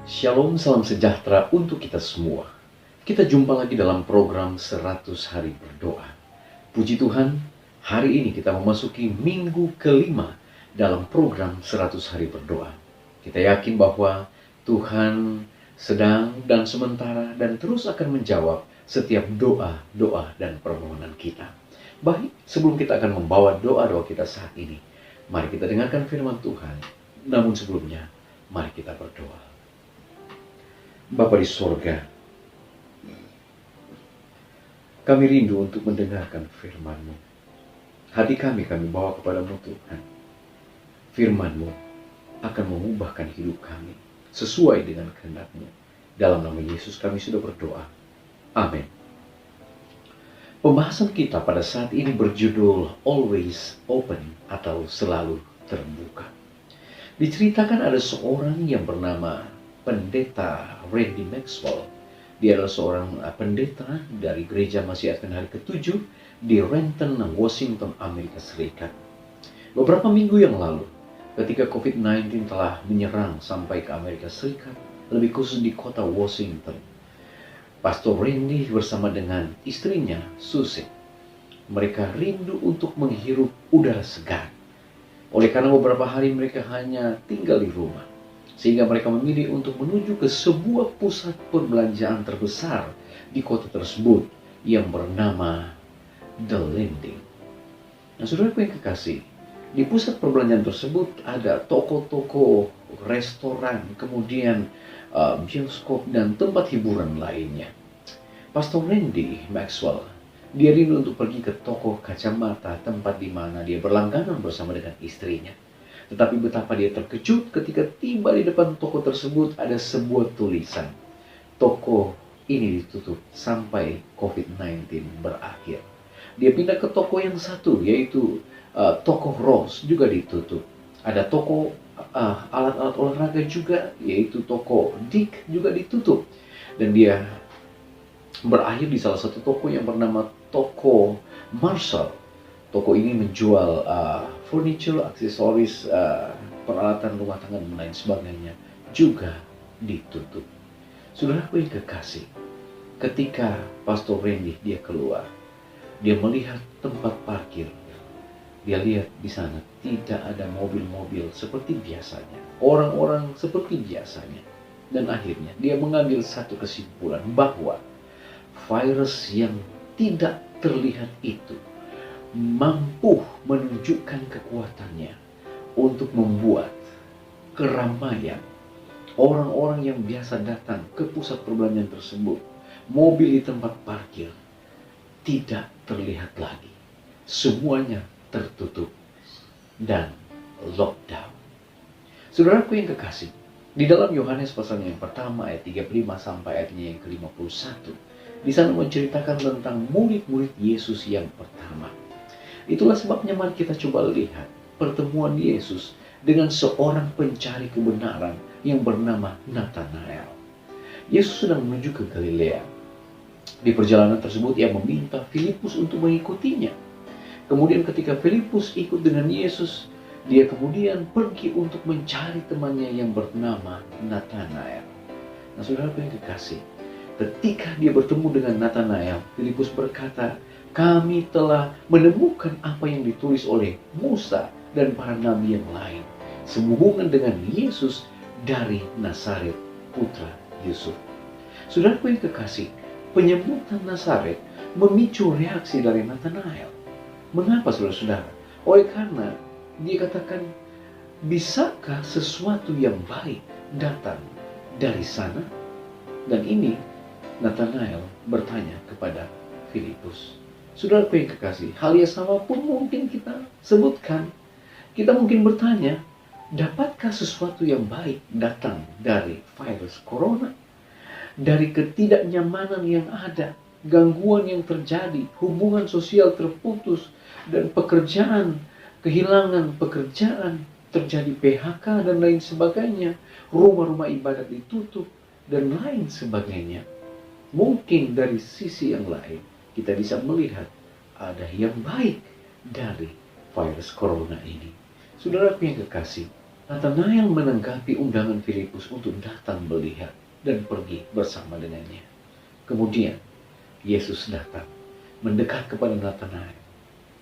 Shalom, salam sejahtera untuk kita semua. Kita jumpa lagi dalam program 100 Hari Berdoa. Puji Tuhan, hari ini kita memasuki minggu kelima dalam program 100 Hari Berdoa. Kita yakin bahwa Tuhan sedang dan sementara dan terus akan menjawab setiap doa dan permohonan kita. Baik, sebelum kita akan membawa doa-doa kita saat ini, mari kita dengarkan firman Tuhan. Namun sebelumnya, mari kita berdoa. Bapa di sorga, kami rindu untuk mendengarkan firman-Mu. Hati kami bawa kepadamu Tuhan. Firman-Mu akan mengubahkan hidup kami sesuai dengan kehendak-Mu. Dalam nama Yesus kami sudah berdoa. Amin. Pembahasan kita pada saat ini berjudul Always Open atau selalu terbuka. Diceritakan ada seorang yang bernama Pendeta Randy Maxwell. Dia adalah seorang pendeta dari gereja Masih Advent Hari ke-7 di Renton, Washington, Amerika Serikat. Beberapa minggu yang lalu, ketika COVID-19 telah menyerang sampai ke Amerika Serikat, lebih khusus di kota Washington, Pastor Randy bersama dengan istrinya, Susie, mereka rindu untuk menghirup udara segar. Oleh karena beberapa hari mereka hanya tinggal di rumah, sehingga mereka memilih untuk menuju ke sebuah pusat perbelanjaan terbesar di kota tersebut yang bernama The Landing. Nah, saudaraku yang kekasih, di pusat perbelanjaan tersebut ada toko-toko, restoran, kemudian bioskop dan tempat hiburan lainnya. Pastor Randy Maxwell, dia rindu untuk pergi ke toko kacamata, tempat di mana dia berlangganan bersama dengan istrinya. Tetapi betapa dia terkejut ketika tiba di depan toko tersebut ada sebuah tulisan. Toko ini ditutup sampai COVID-19 berakhir. Dia pindah ke toko yang satu, yaitu toko Ross, juga ditutup. Ada toko alat-alat olahraga juga, yaitu toko Dick, juga ditutup. Dan dia berakhir di salah satu toko yang bernama toko Marshall. Toko ini menjual furniture, aksesoris, peralatan rumah tangga dan lain sebagainya, juga ditutup. Saudaraku yang kekasih, ketika Pastor Randy dia keluar, dia melihat tempat parkir. Dia lihat di sana tidak ada mobil-mobil seperti biasanya, orang-orang seperti biasanya. Dan akhirnya dia mengambil satu kesimpulan bahwa virus yang tidak terlihat itu mampu menunjukkan kekuatannya untuk membuat keramaian orang-orang yang biasa datang ke pusat perbelanjaan tersebut, mobil di tempat parkir, tidak terlihat lagi. Semuanya tertutup dan lockdown. Saudaraku yang kekasih, di dalam Yohanes pasal yang pertama ayat 35 sampai ayatnya yang ke-51, di sana menceritakan tentang murid-murid Yesus yang pertama. Itulah sebabnya mari kita coba lihat pertemuan Yesus dengan seorang pencari kebenaran yang bernama Nathanael. Yesus sedang menuju ke Galilea. Di perjalanan tersebut ia meminta Filipus untuk mengikutinya. Kemudian ketika Filipus ikut dengan Yesus, dia kemudian pergi untuk mencari temannya yang bernama Nathanael. Nah, saudaraku yang kekasih, ketika dia bertemu dengan Nathanael, Filipus berkata, "Kami telah menemukan apa yang ditulis oleh Musa dan para nabi yang lain, sehubungan dengan Yesus dari Nazaret, putra Yusuf." Saudaraku yang kekasih, penyebutan Nazaret memicu reaksi dari Nathanael. Mengapa, saudara-saudara? Oleh karena dia katakan, bisakah sesuatu yang baik datang dari sana? Dan ini Nathanael bertanya kepada Filipus. Saudaraku yang kekasih, hal yang sama pun mungkin kita sebutkan. Kita mungkin bertanya, dapatkah sesuatu yang baik datang dari virus corona? Dari ketidaknyamanan yang ada, gangguan yang terjadi, hubungan sosial terputus, dan pekerjaan, kehilangan pekerjaan, terjadi PHK dan lain sebagainya, rumah-rumah ibadat ditutup, dan lain sebagainya. Mungkin dari sisi yang lain, kita bisa melihat ada yang baik dari virus corona ini. Saudaraku yang kekasih, Nathanael menanggapi undangan Filipus untuk datang melihat dan pergi bersama dengannya. Kemudian Yesus datang mendekat kepada Nathanael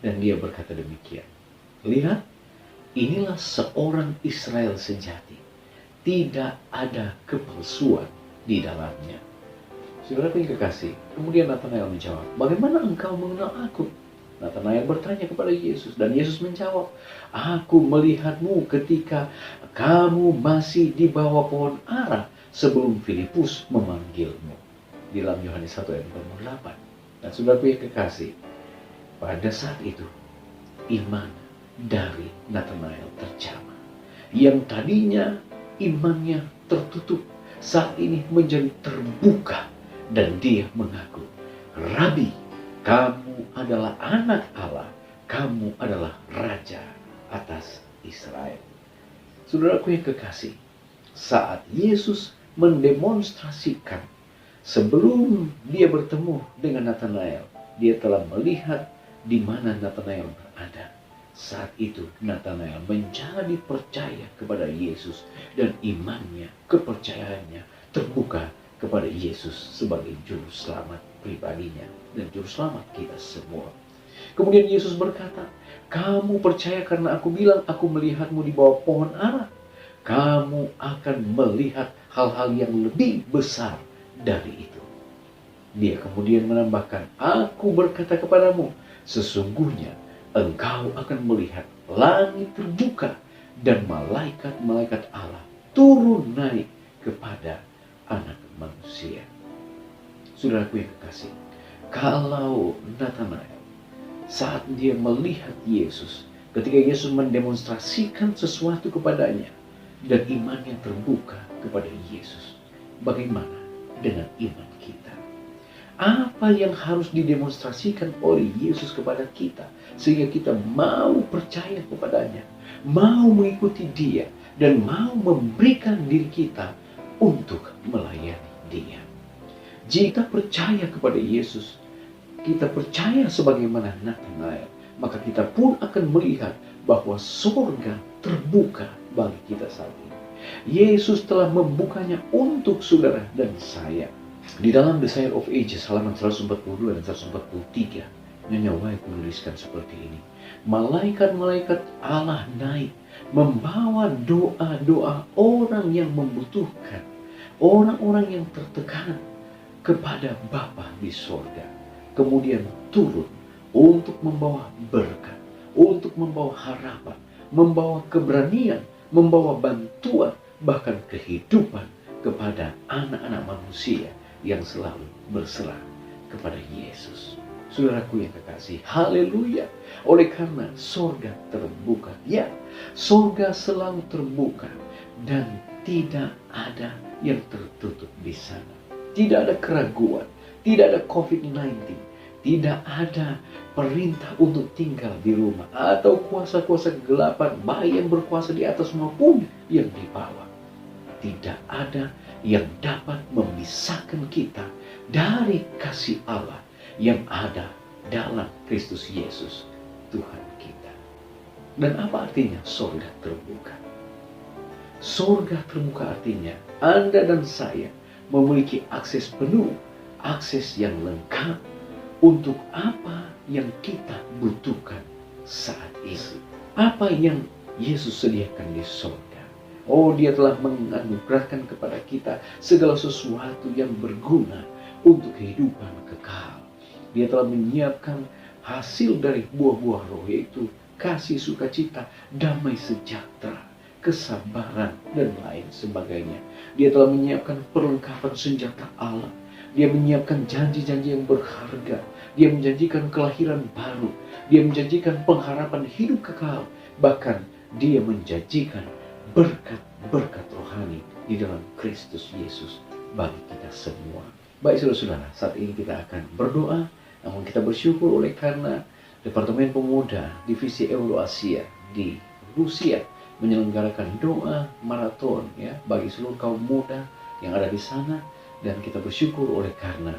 dan dia berkata demikian. Lihat, inilah seorang Israel sejati. Tidak ada kepalsuan di dalamnya. Saudara yang kekasih, kemudian Nathanael menjawab, bagaimana engkau mengenal aku? Nathanael bertanya kepada Yesus dan Yesus menjawab, aku melihatmu ketika kamu masih di bawah pohon ara sebelum Filipus memanggilmu. Di dalam Yohanes 1 ayat 48. Dan saudara yang kekasih, pada saat itu iman dari Nathanael terjamah. Yang tadinya imannya tertutup, saat ini menjadi terbuka dan dia mengaku, Rabi, kamu adalah anak Allah, kamu adalah raja atas Israel. Saudaraku yang kekasih, saat Yesus mendemonstrasikan, sebelum dia bertemu dengan Nathanael, dia telah melihat di mana Nathanael berada. Saat itu Nathanael menjadi percaya kepada Yesus dan imannya, kepercayaannya terbuka kepada Yesus sebagai juru selamat pribadinya dan juru selamat kita semua. Kemudian Yesus berkata, kamu percaya karena aku bilang aku melihatmu di bawah pohon ara. Kamu akan melihat hal-hal yang lebih besar dari itu. Dia kemudian menambahkan, aku berkata kepadamu, sesungguhnya engkau akan melihat langit terbuka dan malaikat-malaikat Allah turun naik kepada anak manusia. Saudaraku yang kekasih, kalau Nathanael saat dia melihat Yesus, ketika Yesus mendemonstrasikan sesuatu kepadanya dan imannya terbuka kepada Yesus, bagaimana dengan iman kita? Apa yang harus didemonstrasikan oleh Yesus kepada kita sehingga kita mau percaya kepadanya, mau mengikuti dia, dan mau memberikan diri kita untuk melayani dia. Jika percaya kepada Yesus, kita percaya sebagaimana Nathanael, maka kita pun akan melihat bahwa surga terbuka bagi kita saat ini. Yesus telah membukanya untuk saudara dan saya. Di dalam Desire of Ages halaman 142 dan 143, Nyonya White menuliskan seperti ini. Malaikat-malaikat Allah naik membawa doa-doa orang yang membutuhkan, orang-orang yang tertekan kepada Bapa di sorga. Kemudian turun untuk membawa berkat, untuk membawa harapan, membawa keberanian, membawa bantuan, bahkan kehidupan kepada anak-anak manusia yang selalu berserah kepada Yesus. Saudaraku yang kekasih, haleluya. Oleh karena sorga terbuka, ya, sorga selalu terbuka dan tidak ada yang tertutup di sana. Tidak ada keraguan, tidak ada COVID-19, tidak ada perintah untuk tinggal di rumah atau kuasa-kuasa kegelapan, baik yang berkuasa di atas maupun yang di bawah. Tidak ada yang dapat memisahkan kita dari kasih Allah yang ada dalam Kristus Yesus, Tuhan kita. Dan apa artinya sorga terbuka? Sorga terbuka artinya Anda dan saya memiliki akses penuh, akses yang lengkap untuk apa yang kita butuhkan saat ini. Apa yang Yesus sediakan di sorga. Oh, dia telah menganugerahkan kepada kita segala sesuatu yang berguna untuk kehidupan kekal. Dia telah menyiapkan hasil dari buah-buah roh, yaitu kasih, sukacita, damai sejahtera, kesabaran, dan lain sebagainya. Dia telah menyiapkan perlengkapan senjata Allah. Dia menyiapkan janji-janji yang berharga. Dia menjanjikan kelahiran baru. Dia menjanjikan pengharapan hidup kekal. Bahkan dia menjanjikan berkat-berkat rohani di dalam Kristus Yesus bagi kita semua. Baik saudara-saudara, saat ini kita akan berdoa, namun kita bersyukur oleh karena Departemen Pemuda Divisi Euroasia di Rusia menyelenggarakan doa maraton ya bagi seluruh kaum muda yang ada di sana, dan kita bersyukur oleh karena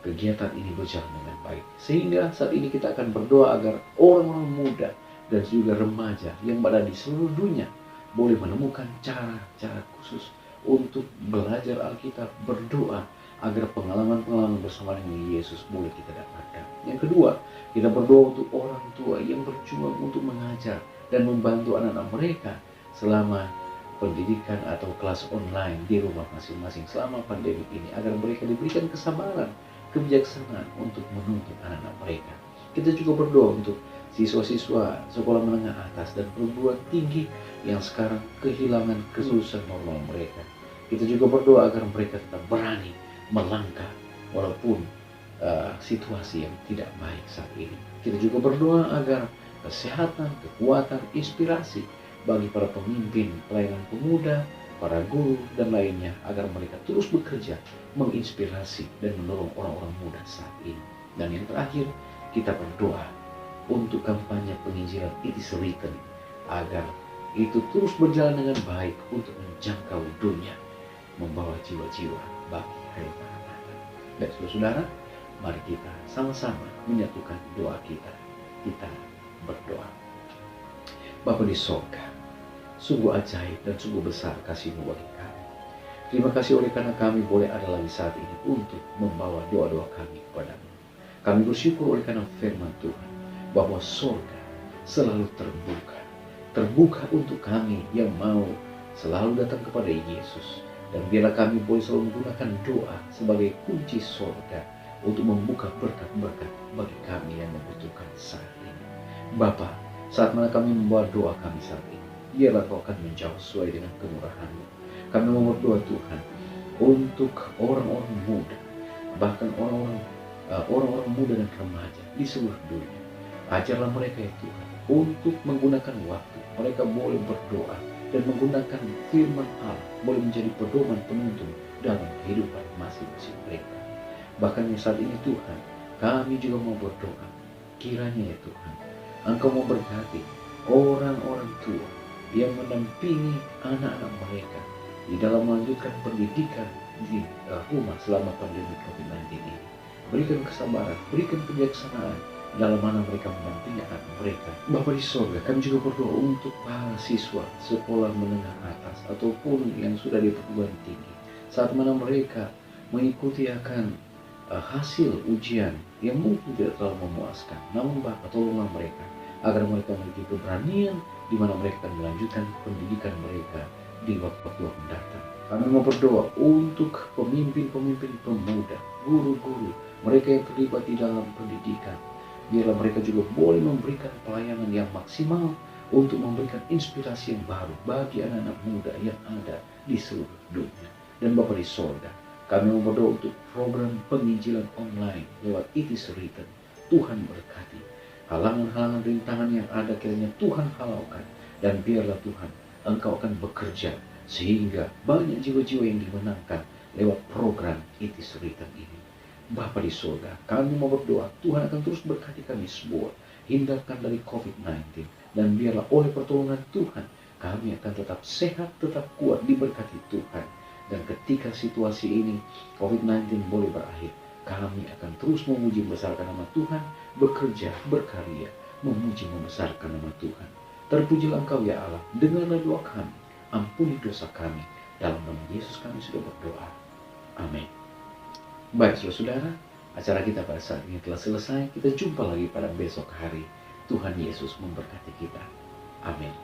kegiatan ini berjalan dengan baik. Sehingga saat ini kita akan berdoa agar orang-orang muda dan juga remaja yang berada di seluruh dunia boleh menemukan cara-cara khusus untuk belajar Alkitab, berdoa, agar pengalaman-pengalaman bersama dengan Yesus boleh kita dapatkan. Yang kedua, kita berdoa untuk orang tua yang berjuang untuk mengajar dan membantu anak-anak mereka selama pendidikan atau kelas online di rumah masing-masing selama pandemi ini, agar mereka diberikan kesabaran, kebijaksanaan untuk menuntut anak-anak mereka. Kita juga berdoa untuk siswa-siswa sekolah menengah atas dan perguruan tinggi yang sekarang kehilangan kelulusan normal mereka. Kita juga berdoa agar mereka tetap berani melangkah walaupun situasi yang tidak baik saat ini. Kita juga berdoa agar kesehatan, kekuatan, inspirasi bagi para pemimpin, pelayanan pemuda, para guru, dan lainnya, agar mereka terus bekerja, menginspirasi dan menolong orang-orang muda saat ini. Dan yang terakhir, kita berdoa untuk kampanye penginjilan It Is Written, agar itu terus berjalan dengan baik untuk menjangkau dunia, membawa jiwa-jiwa bagi hari Maranatha. Dan saudara, mari kita sama-sama menyatukan doa kita. Kita berdoa. Bapa di sorga, sungguh ajaib dan sungguh besar kasih-Mu bagi kami. Terima kasih oleh karena kami boleh ada lagi saat ini untuk membawa doa-doa kami kepada-Mu. Kami bersyukur oleh karena firman Tuhan, bahwa sorga selalu terbuka untuk kami yang mau selalu datang kepada Yesus. Dan biarlah kami boleh selalu menggunakan doa sebagai kunci sorga untuk membuka berkat-berkat bagi kami yang membutuhkan saat ini. Bapa, saat mana kami membawa doa kami saat ini, biarlah Kau akan menjawab sesuai dengan kemurahan-Mu. Kami mau berdoa Tuhan untuk orang-orang muda, bahkan orang-orang muda dan remaja di seluruh dunia. Ajarlah mereka ya Tuhan untuk menggunakan waktu mereka boleh berdoa dan menggunakan firman Allah boleh menjadi pedoman penuntun dalam kehidupan masing-masing mereka. Bahkan saat ini Tuhan, kami juga mau berdoa, kiranya ya Tuhan, Engkau mau berkati orang-orang tua yang mendampingi anak-anak mereka di dalam melanjutkan pendidikan di rumah selama pandemi COVID-19 ini. Berikan kesabaran, berikan kebijaksanaan dalam mana mereka mendampingi anak mereka. Bapa di sorga, kami juga berdoa untuk para siswa sekolah menengah atas ataupun yang sudah di perguruan tinggi, saat mana mereka mengikuti akan hasil ujian yang mungkin tidak terlalu memuaskan. Namun Bapa, tolonglah mereka agar mereka memiliki keberanian di mana mereka akan melanjutkan pendidikan mereka di waktu-waktu yang mendatang. Kami mau berdoa untuk pemimpin-pemimpin pemuda, guru-guru, mereka yang terlibat di dalam pendidikan. Biarlah mereka juga boleh memberikan pelayanan yang maksimal untuk memberikan inspirasi yang baru bagi anak-anak muda yang ada di seluruh dunia. Dan Bapa di sorga, kami mau berdoa untuk program penginjilan online lewat It Is Written. Tuhan berkati halangan-halangan rintangan yang ada, kiranya Tuhan halaukan, dan biarlah Tuhan Engkau akan bekerja sehingga banyak jiwa-jiwa yang dimenangkan lewat program It Is Written ini. Bapa di surga, kami mau berdoa Tuhan akan terus berkati kami semua, hindarkan dari COVID-19, dan biarlah oleh pertolongan Tuhan kami akan tetap sehat, tetap kuat, diberkati Tuhan. Dan ketika situasi ini COVID-19 boleh berakhir, kami akan terus memuji membesarkan nama Tuhan, bekerja, berkarya, memuji membesarkan nama Tuhan. Terpujilah Engkau ya Allah, dengarlah doa kami, ampuni dosa kami, dalam nama Yesus kami sudah berdoa. Amin. Baik saudara, acara kita pada saat ini telah selesai. Kita jumpa lagi pada besok hari. Tuhan Yesus memberkati kita. Amin.